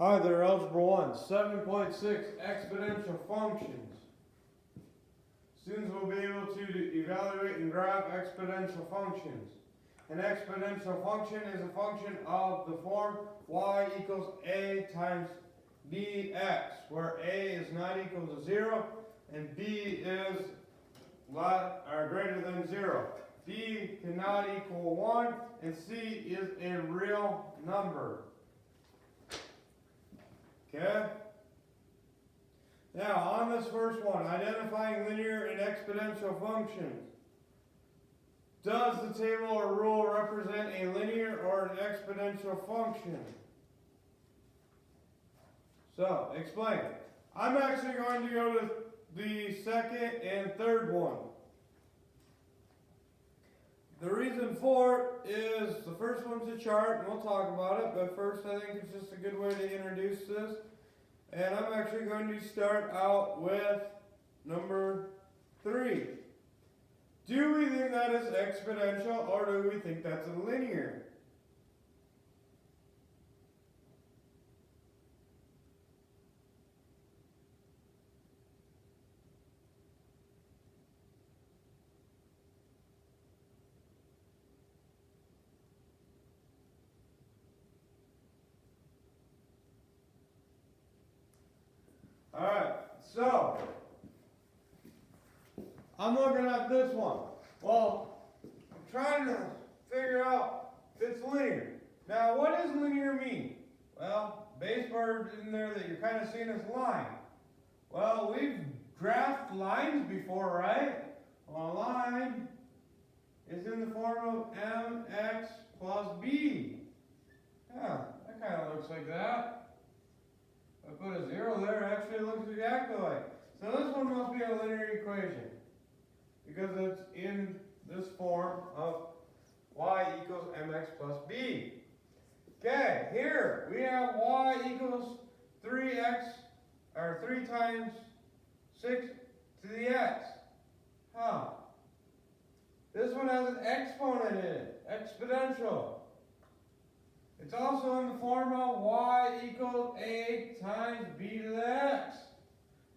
Hi there, Algebra 1, 7.6 exponential functions. Students will be able to evaluate and graph exponential functions. An exponential function is a function of the form y equals a times bx, where a is not equal to 0 and b is greater than 0. b cannot equal 1 and c is a real number. Okay? Now, on this first one, identifying linear and exponential functions. Does the table or rule represent a linear or an exponential function? So, explain. I'm actually going to go to the second and third one. The reason for it is the first one's a chart, and we'll talk about it, but first I think it's just a good way to introduce this. And I'm actually going to start out with number 3. Do we think that is exponential, or do we think that's a linear? Alright, so I'm looking at this one. Well, I'm trying to figure out if it's linear. Now, what does linear mean? Well, base part in there that you're kind of seeing as line. Well, we've graphed lines before, right? Well, a line is in the form of mx plus b. Yeah, that kind of looks like that. If I put a 0 there, it actually looks exactly like. So this one must be a linear equation because it's in this form of y equals mx plus b. Okay, here we have y equals 3x, or 3 times 6 to the x. Huh. This one has an exponent in it, exponential. It's also in the form of y equals a times b to the x.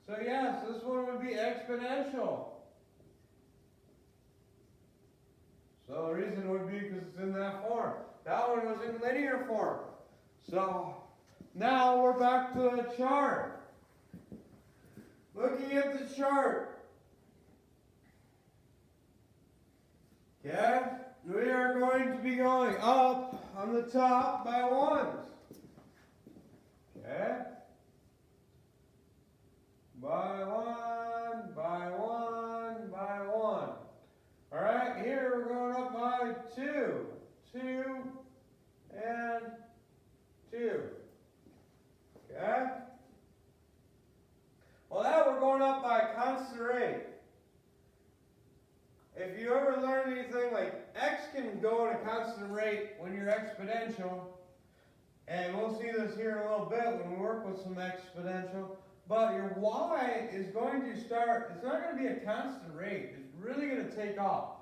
So yes, this one would be exponential. So the reason would be because it's in that form. That one was in linear form. So now we're back to the chart. Looking at the chart. Okay, we are going to be going up on the top by ones. Okay? By one, by one, by one. Alright, here we're going up by 2. 2 and 2. Okay? Well, now we're going up by a constant rate. If you ever learned anything like x can go at a constant rate when you're exponential, and we'll see this here in a little bit when we work with some exponential, but your y is going to start, it's not going to be a constant rate, it's really going to take off.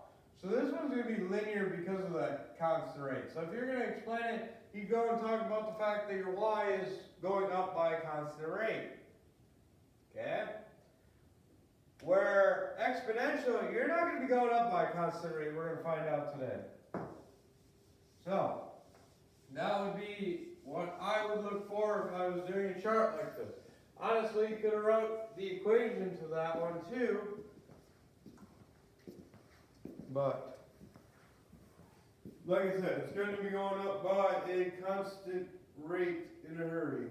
So this one's going to be linear because of that constant rate. So if you're going to explain it, you go and talk about the fact that your y is going up by a constant rate. Okay? Where exponential, you're not going to be going up by a constant rate. We're going to find out today. So, that would be what I would look for if I was doing a chart like this. Honestly, you could have wrote the equation to that one too. But, like I said, it's going to be going up by a constant rate in a hurry.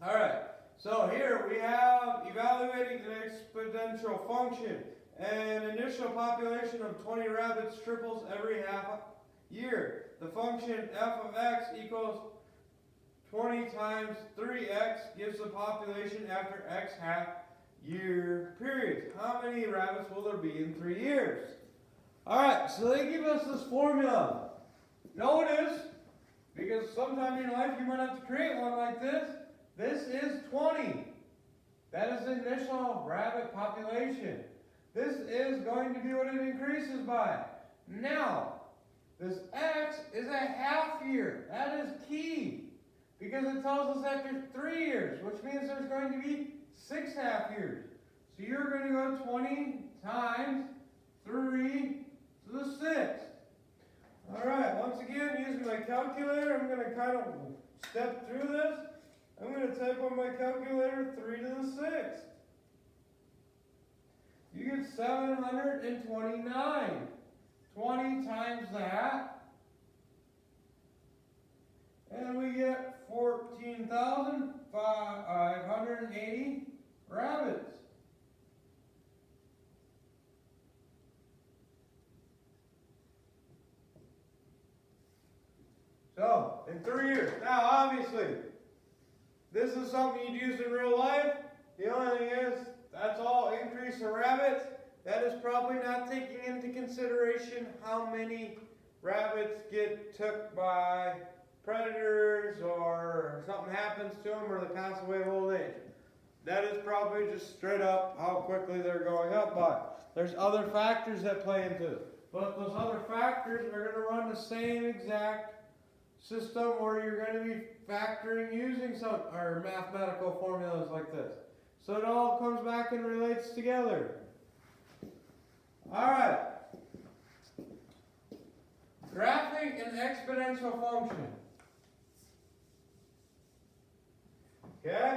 Alright, so here we have evaluating an exponential function. An initial population of 20 rabbits triples every half year. The function f of x equals 20 times 3x gives the population after x half year periods. How many rabbits will there be in 3 years? Alright, so they give us this formula. Notice, because sometime in your life you might have to create one like this. This is 20. That is is the initial rabbit population. This is going to be what it increases by. Now, this X is a half year. That is key because it tells us after 3 years, which means there's going to be 6 half years. So you're going to go 20 times 3 to the 6th. All right, once again, using my calculator, I'm going to kind of step through this. I'm going to type on my calculator 3 to the 6th. You get 729. 20 times that. And we get 14,580 rabbits. So, in 3 years. Now, obviously, this is something you'd use in real life. The only thing is, that's all increase of rabbits. That is probably not taking into consideration how many rabbits get took by predators or something happens to them or they pass away of old age. That is probably just straight up how quickly they're going up by. There's other factors that play into it. But those other factors are going to run the same exact system where you're going to be factoring using some or mathematical formulas like this. So it all comes back and relates together. All right. Graphing an exponential function. Okay?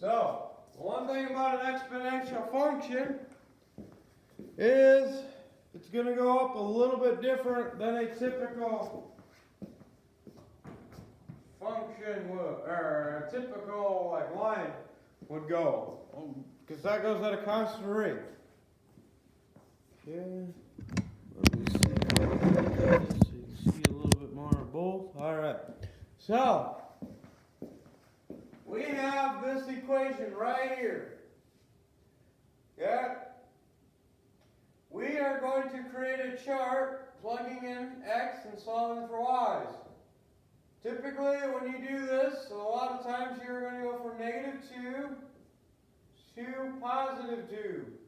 So, one thing about an exponential function is it's going to go up a little bit different than a typical function would, or a typical like line would go, because that goes at a constant rate. Okay, let me see so you can see a little bit more of both. All right, so we have this equation right here. Yeah. We are going to create a chart plugging in x and solving for y's. Typically, when you do this, a lot of times you're going to go from -2 to +2.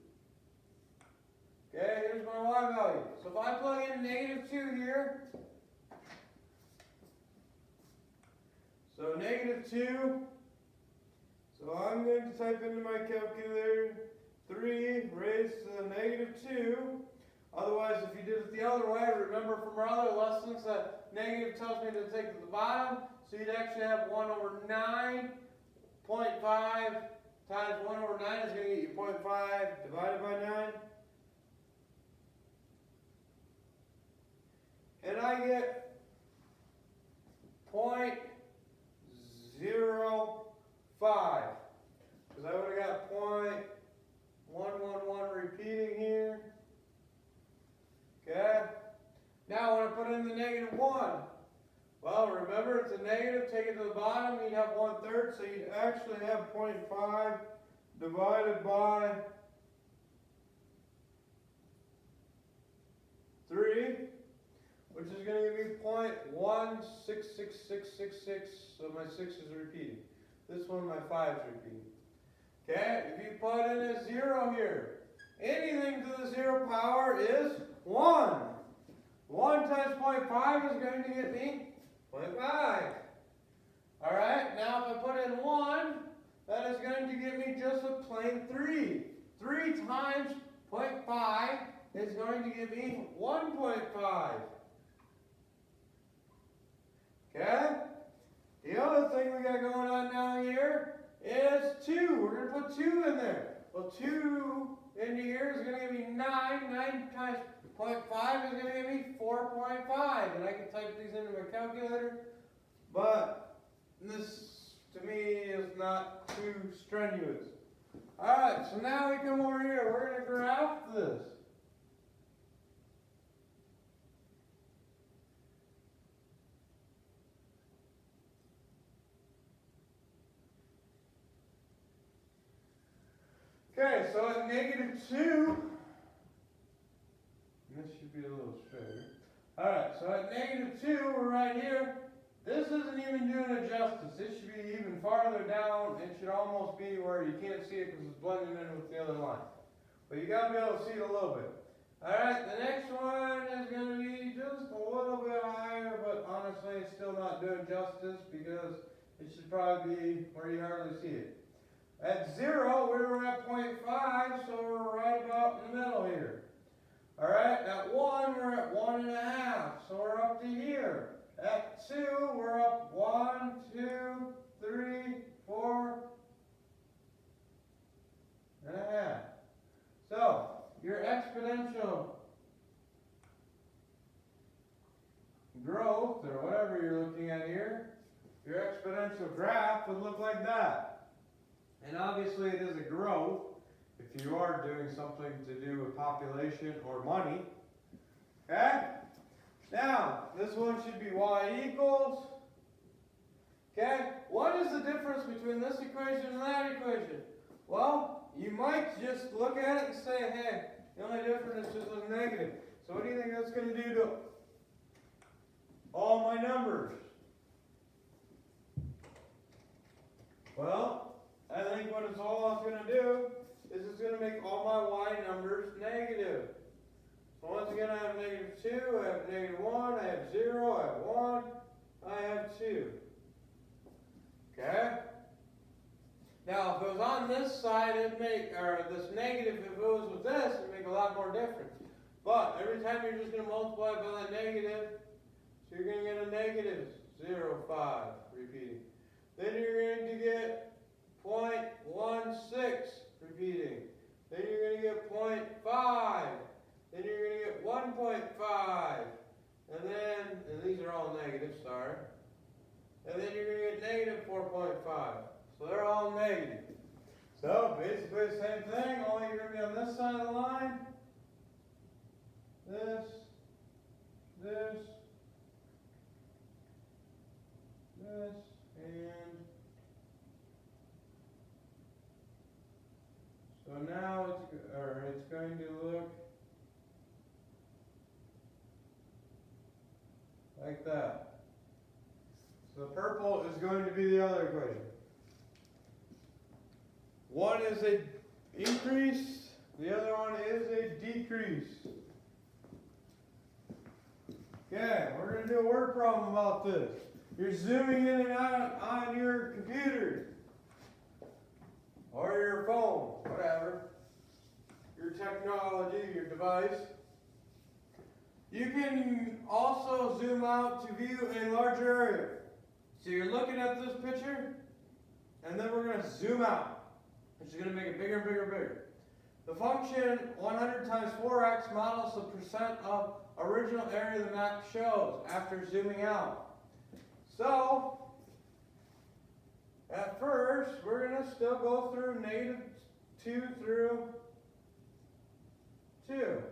Okay, here's my y value. So if I plug in -2 here, so -2. So I'm going to type into my calculator 3 raised to the -2. Otherwise, if you did it the other way, remember from our other lessons that negative tells me to take to the bottom. So you'd actually have 1/9.5 times 1/9 is going to get you 0.5 divided by 9. And I get 0.05. Because I would have got 0.111 repeating here. Okay? Now when I put in the -1, well, remember it's a negative, take it to the bottom, you'd have 1/3, so you'd actually have 0.5 divided by 3, which is going to give me 0.166666, so my 6 is repeating. This one, my 5 is repeating. Okay, if you put in a 0 here, anything to the 0 power is 1. 1 times 0.5 is going to get me 0.5. Alright, now if I put in 1, that is going to give me just a plain 3. 3 times 0.5 is going to give me 1.5. Okay? The other thing we got going on now here is 2. We're going to put 2 in there. Well, 2 into here is going to give me 9. 9 times 0.5 is going to give me 4.5. And I can type these into my calculator. But this, to me, is not too strenuous. Alright, so now we come over here. We're going to graph this. Okay, so at -2, this should be a little straighter. Alright, so at -2, we're right here. This isn't even doing it justice. This should be even farther down. It should almost be where you can't see it because it's blending in with the other line. But you got to be able to see it a little bit. Alright, the next one is going to be just a little bit higher, but honestly it's still not doing justice because it should probably be where you hardly see it. At 0, we were at 0.5, so we're right about in the middle here. Alright, at 1, we're at 1.5, so we're up to here. At 2, we're up 1, 2, 3, 4 and a half. So, your exponential growth, or whatever you're looking at here, your exponential graph would look like that. And obviously it is a growth if you are doing something to do with population or money. Okay? Now, this one should be y equals. Okay? What is the difference between this equation and that equation? Well, you might just look at it and say, hey, the only difference is a negative. So what do you think that's going to do to all my numbers? Well, I think what it's all going to do is it's going to make all my y numbers negative. So once again, I have -2, I have -1, I have 0, I have 1, I have 2. Okay? Now, if it was on this side, it'd make, or this negative, if it was with this, it'd make a lot more difference. But every time you're just going to multiply by that negative, so you're going to get a -0.5, repeating. Then you're going to get 0.16, repeating. Then you're going to get 0.5. Then you're going to get 1.5. And these are all negative, sorry. And then you're going to get -4.5. So they're all negative. So basically the same thing, only you're going to be on this side of the line. This, and so now it's going to look like that. So the purple is going to be the other equation. One is a increase, the other one is a decrease. Okay, we're going to do a word problem about this. You're zooming in and out on your computer, or your phone, whatever, your technology, your device. You can also zoom out to view a larger area. So you're looking at this picture, and then we're going to zoom out, which is going to make it bigger and bigger and bigger. The function 100 times 4x models the percent of original area the map shows after zooming out. So, at first, we're going to still go through -2 through 2.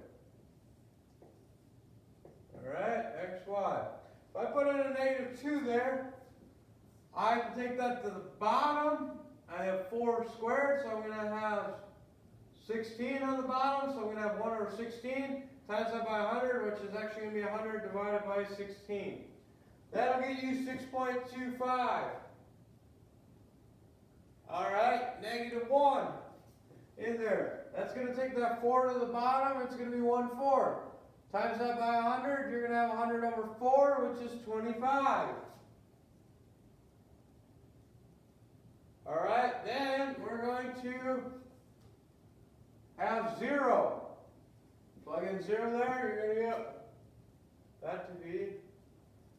Alright, x, y. If I put in a -2 there, I can take that to the bottom. I have 4 squared, so I'm going to have 16 on the bottom, so I'm going to have 1 over 16. Times that by 100, which is actually going to be 100 divided by 16. That'll get you 6.25. Alright, -1 in there. That's going to take that 4 to the bottom, it's going to be 1/4. Times that by 100, you're going to have 100 over 4, which is 25. Alright, then we're going to have 0. Plug in 0 there, you're going to get that to be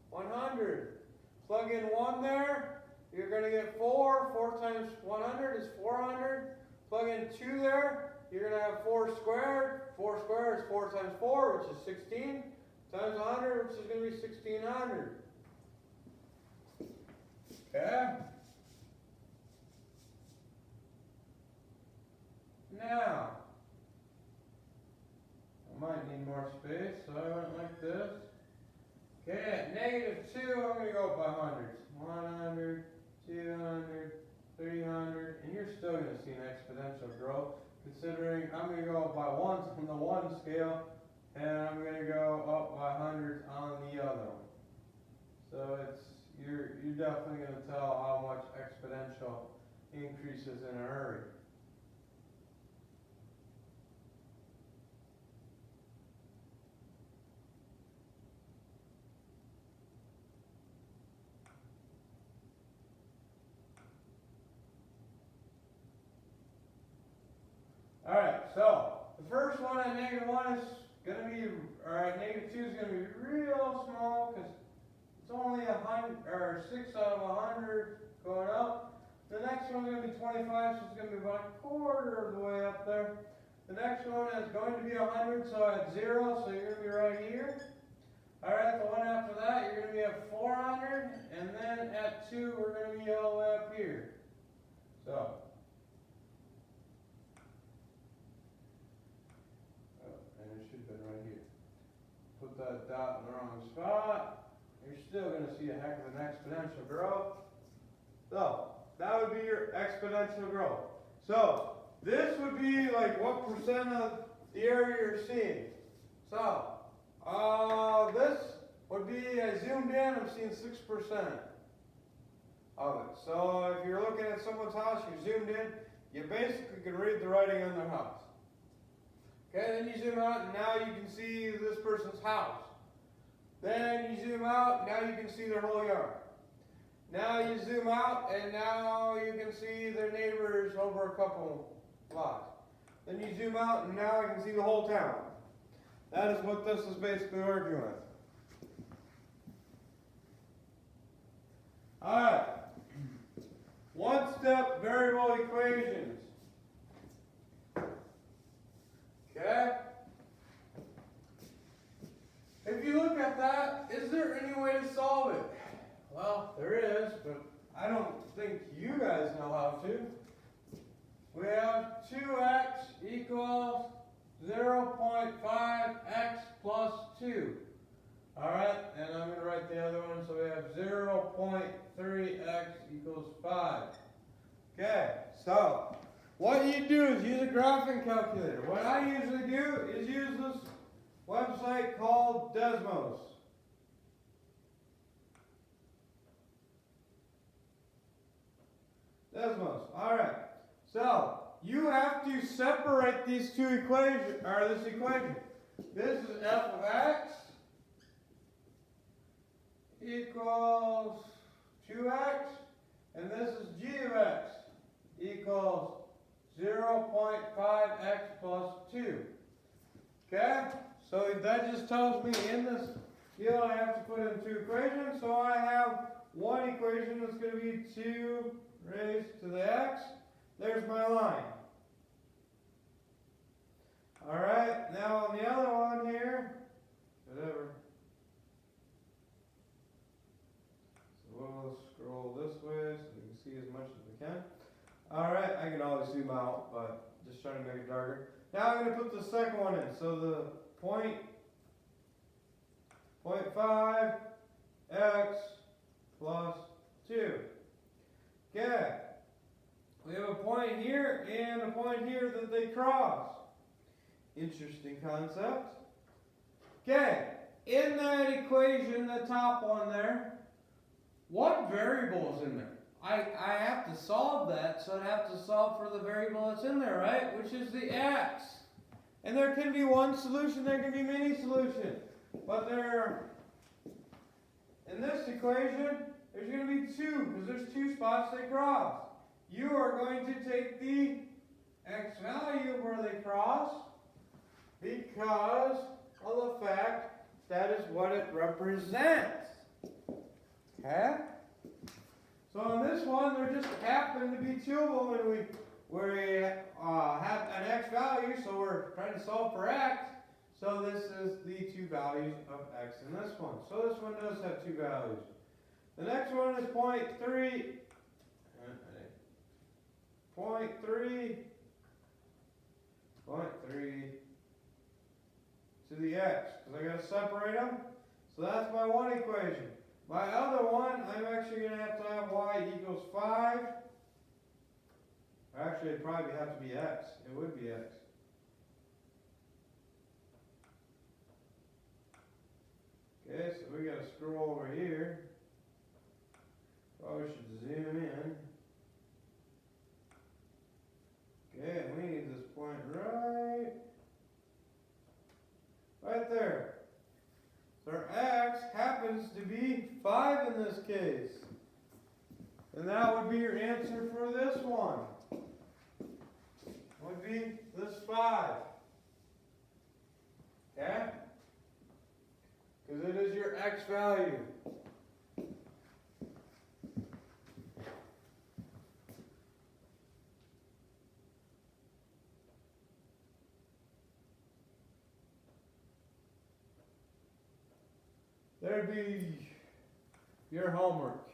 100. Plug in 1 there, you're going to get 4. 4 times 100 is 400. Plug in 2 there, you're going to have 4 squared. 4 squared is 4 times 4, which is 16. Times 100, which is going to be 1600. Okay? Now, I might need more space, so I went like this. Okay, at -2, I'm going to go by hundreds. 100, 200, 300, and you're still going to see an exponential growth. considering I'm going to go by ones from the one scale, and I'm going to go up by hundreds on the other one. So you're definitely going to tell how much exponential increases in a hurry. Alright, so the first one at -1 is going to be, or at -2 is going to be real small because it's only 100 or 6 out of 100 going up. The next one's going to be 25, so it's going to be about a quarter of the way up there. The next one is going to be 100, so at 0, so you're going to be right here. Alright, the one after that, you're going to be at 400, and then at 2, we're going to be all the way up here. So. Put that dot in the wrong spot, you're still going to see a heck of an exponential growth. So, that would be your exponential growth. So, this would be like what percent of the area you're seeing. So, this would be, I zoomed in, I'm seeing 6% of it. So, if you're looking at someone's house, you zoomed in, you basically can read the writing on their house. Okay, then you zoom out, and now you can see this person's house. Then you zoom out, now you can see their whole yard. Now you zoom out, and now you can see their neighbors over a couple blocks. Then you zoom out, and now you can see the whole town. That is what this is basically working with. Alright. One-step variable equations. Okay? If you look at that, is there any way to solve it? Well, there is, but I don't think you guys know how to. We have 2x equals 0.5x plus 2. Alright, and I'm going to write the other one, so we have 0.3x equals 5. Okay, so what you do is use a graphing calculator. What I usually do is use this website called Desmos. Desmos. Alright. So you have to separate these two equations, or this equation. This is f of x equals 2x, and this is g of x equals 0.5x plus 2. Okay? So that just tells me in this deal I have to put in two equations. So I have one equation that's going to be 2 raised to the x. There's my line. Alright, now on the other one here, whatever. So we'll scroll this way so we can see as much as we can. Alright, I can always zoom out, but just trying to make it darker. Now I'm going to put the second one in. So the 0.5 x plus 2. Okay. We have a point here and a point here that they cross. Interesting concept. Okay. In that equation, the top one there, what variable is in there? I have to solve that, so I have to solve for the variable that's in there, right? Which is the x. And there can be one solution, there can be many solutions. But in this equation, there's going to be two, because there's two spots they cross. You are going to take the x value where they cross, because of the fact that is what it represents. Okay? So on this one, there just happen to be two of them, and we have an x value, so we're trying to solve for x. So this is the two values of x in this one. So this one does have two values. The next one is 0.3 to the x, because I got to separate them. So that's my one equation. My other one, I'm actually going to have y equals 5 Actually, it'd probably have to be X. It would be X. Okay, so we gotta scroll over here. Probably should zoom in. Okay, we need this point right there. So our X happens to be 5 in this case. And that would be your answer for this one. Would be this 5. Okay? Because it is your X value. There'd be your homework.